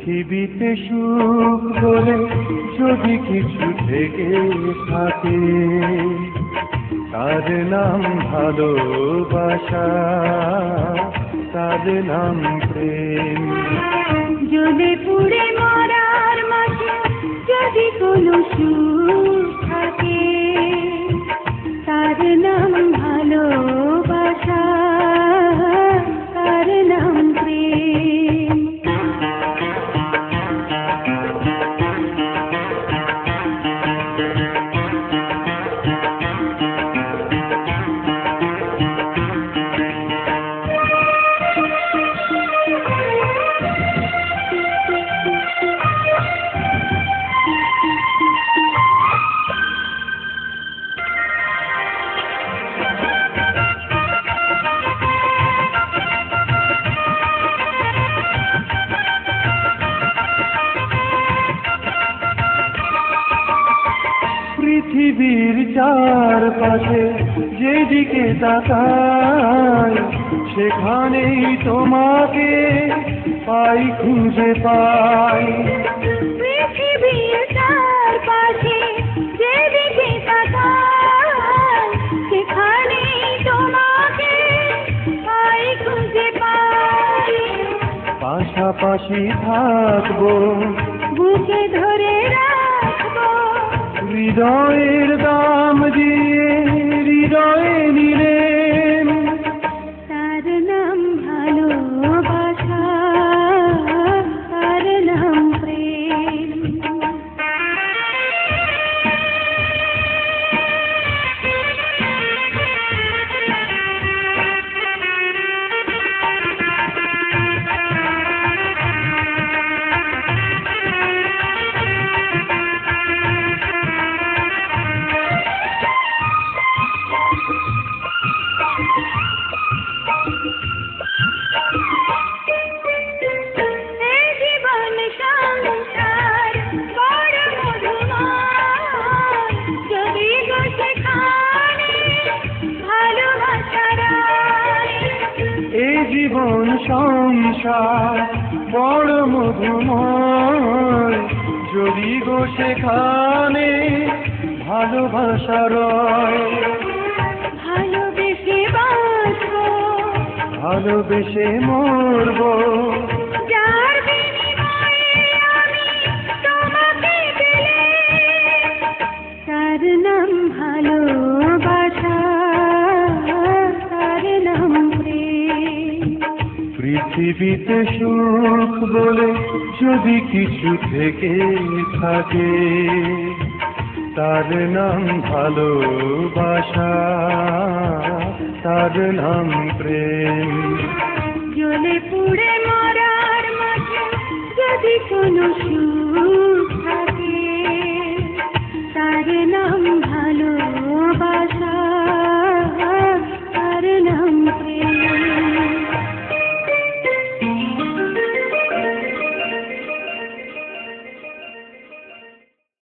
পৃথিবীতে সুখ বলে যদি কিছু থেকে থাকে, তার নাম ভালোবাসা, তার নাম প্রেম। জ্বলে পুড়ে মরার মাঝে যদি কোনো সুখ থাকে, তার নাম ভালোবাসা, তার নাম প্রেম। পৃথিবীর চারপাশে যেদিকে তাকাই, সেখানেই তোমাকে পাই, খুঁজে পাই। পৃথিবীর চারপাশে যেদিকে তাকাই, সেখানেই তোমাকে পাই, খুঁজে পাই। পাশাপাশি থাকবো, বুকে ধরে রাখবো, হৃদয়ের দাম দিয়ে হৃদয়ে নিলেন। তার নাম ভালোবাসা, তার নাম প্রেম। জীবন সংসার বড় মধুময়, যদি গো সেখানে ভালোবাসা রয়। ভালোবেসে বাঁচবো, ভালোবেসে মরবো, যার বিনিময়ে আমি তোমাকে পেলে, তার নাম ভালোবাসা, তার নাম প্রেম। পৃথিবীতে সুখ বলে যদি কিছু থেকে থাকে, তার নাম ভালোবাসা, তার নাম প্রেম। জ্বলে পুড়ে মরার মাঝে যদি কোনো সুখ থাকে, তার নাম